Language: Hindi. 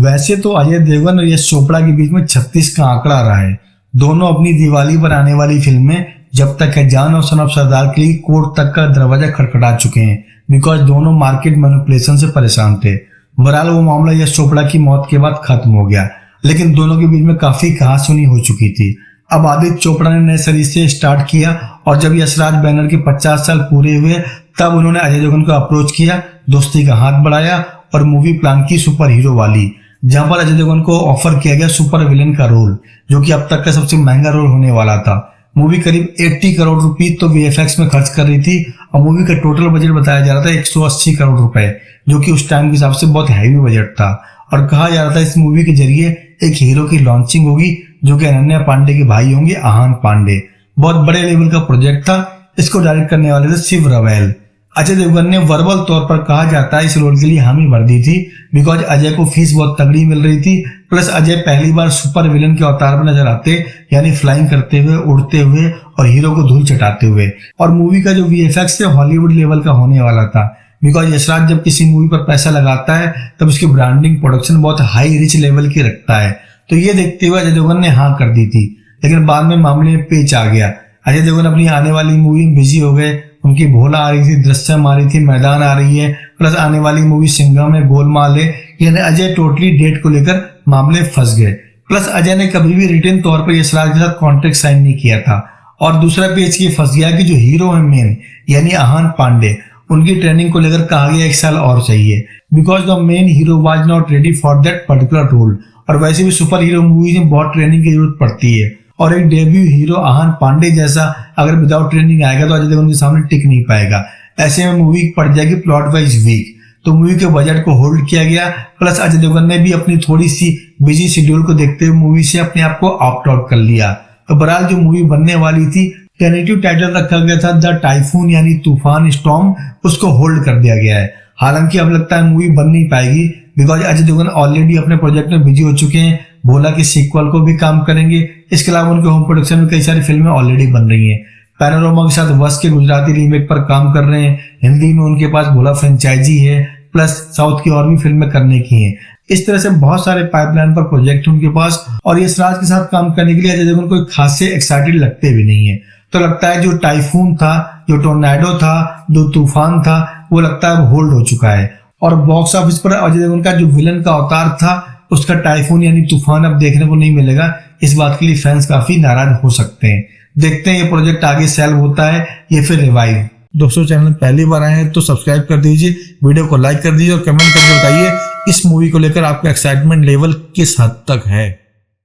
वैसे तो अजय देवगन और यश चोपड़ा के बीच में 36 का आंकड़ा रहा है। दोनों अपनी दिवाली पर आने वाली फिल्में जब तक है जान और सन ऑफ सरदार के लिए कोर्ट तक का दरवाजा खटखटा चुके हैं, बिकॉज दोनों मार्केट मैनिपुलेशन से परेशान थे। बहरहाल वो मामला यश चोपड़ा की मौत के बाद खत्म हो गया, लेकिन दोनों के बीच में काफी कहासुनी हो चुकी थी। अब आदित्य चोपड़ा ने नए सरी से स्टार्ट किया और जब यशराज बैनर के 50 साल पूरे हुए तब उन्होंने अजय देवगन को अप्रोच किया, दोस्ती का हाथ बढ़ाया और मूवी प्लान की सुपर हीरो वाली, जहां पर अजय देवगन को ऑफर किया गया सुपर विलेन का रोल, जो कि अब तक का सबसे महंगा रोल होने वाला था। मूवी करीब 80 करोड़ रुपीस तो वीएफएक्स में खर्च कर रही थी और मूवी का टोटल बजट बताया जा रहा था 180 करोड़ रुपए, जो कि उस टाइम के हिसाब से बहुत हैवी बजट था। और कहा जा रहा था इस मूवी के जरिए एक हीरो की लॉन्चिंग होगी, जो कि अनन्या पांडे के भाई होंगे आहान पांडे। बहुत बड़े लेवल का प्रोजेक्ट था। इसको डायरेक्ट करने वाले थे शिव रवेल। अजय देवगन ने वर्बल तौर पर कहा जाता है इस रोल के लिए हामी भर दी थी, बिकॉज अजय को फीस बहुत तगड़ी मिल रही थी। प्लस अजय पहली बार सुपर विलन के अवतार में नजर आते, यानी फ्लाइंग करते हुए, उड़ते हुए और हीरो को धूल चटाते हुए। और मूवी का जो वीएफएक्स है हॉलीवुड लेवल का होने वाला था, बिकॉज यशराज जब किसी मूवी पर पैसा लगाता है तब उसकी ब्रांडिंग प्रोडक्शन बहुत हाई रिच लेवल की रखता है। तो ये देखते हुए अजय देवगन ने हाँ कर दी थी, लेकिन बाद में मामले में पेच आ गया। अजय देवगन अपनी आने वाली मूवी में बिजी हो गए। उनकी भोला आ रही थी, दृश्यम आ रही थी, मैदान आ रही है, प्लस आने वाली मूवी सिंघम है, गोलमाल है, यानी अजय टोटली डेट को लेकर मामले फंस गए। प्लस अजय ने कभी भी रिटर्न तौर पर यशराज के साथ कॉन्ट्रैक्ट साइन नहीं किया था। और दूसरा पेज ये फंस गया कि जो हीरो है मेन, यानी आहान पांडे, उनकी ट्रेनिंग को लेकर कहा गया 1 साल और चाहिए, because the main hero was not ready for that particular role. और वैसे भी सुपर हीरो मूवीज में बहुत ट्रेनिंग की जरूरत पड़ती है, और एक डेब्यू हीरो आहान पांडे जैसा अगर विदाउट ट्रेनिंग आएगा तो अजय देवगन के सामने टिक नहीं पाएगा। ऐसे में मूवी पड़ जाएगी प्लॉट वाइज वीक। तो मूवी के बजट को होल्ड किया गया। प्लस अजय देवगन ने भी अपनी थोड़ी सी बिजी शेड्यूल को देखते हुए मूवी से अपने आप को ऑप्ट आउट कर लिया। तो बहरहाल जो मूवी बनने वाली थी, टेनेटिव टाइटल रखा गया था द टाइफून, यानी तूफान स्टॉर्म, उसको होल्ड कर दिया गया है। हालांकि अब लगता है मूवी बन नहीं पाएगी, बिकॉज अजय देवगन ऑलरेडी अपने प्रोजेक्ट में बिजी हो चुके हैं। भोला के सीक्वल को भी काम करेंगे। इसके अलावा उनके होम प्रोडक्शन में कई सारी फिल्में ऑलरेडी बन रही हैं। पैनोरमा के साथ वश के गुजराती रीमेक पर काम कर रहे हैं। हिंदी में उनके पास भोला फ्रेंचाइजी है, प्लस साउथ की और भी फिल्में करने की हैं। इस तरह से बहुत सारे पाइपलाइन पर प्रोजेक्ट उनके पास, और यशराज के साथ काम करने के लिए अजय देवगन कोई खासे एक्साइटेड लगते भी नहीं है। तो लगता है जो टाइफून था, जो टोर्नेडो था, जो तूफान था, वो लगता है होल्ड हो चुका है। और बॉक्स ऑफिस पर अजय देवगन का जो विलन का अवतार था, उसका टाइफून यानी तूफान अब देखने को नहीं मिलेगा। इस बात के लिए फैंस काफी नाराज हो सकते हैं। देखते हैं ये प्रोजेक्ट आगे सेल होता है या फिर रिवाइव। दोस्तों, चैनल पहली बार आए हैं तो सब्सक्राइब कर दीजिए, वीडियो को लाइक कर दीजिए और कमेंट करके बताइए इस मूवी को लेकर आपका एक्साइटमेंट लेवल किस हद तक है।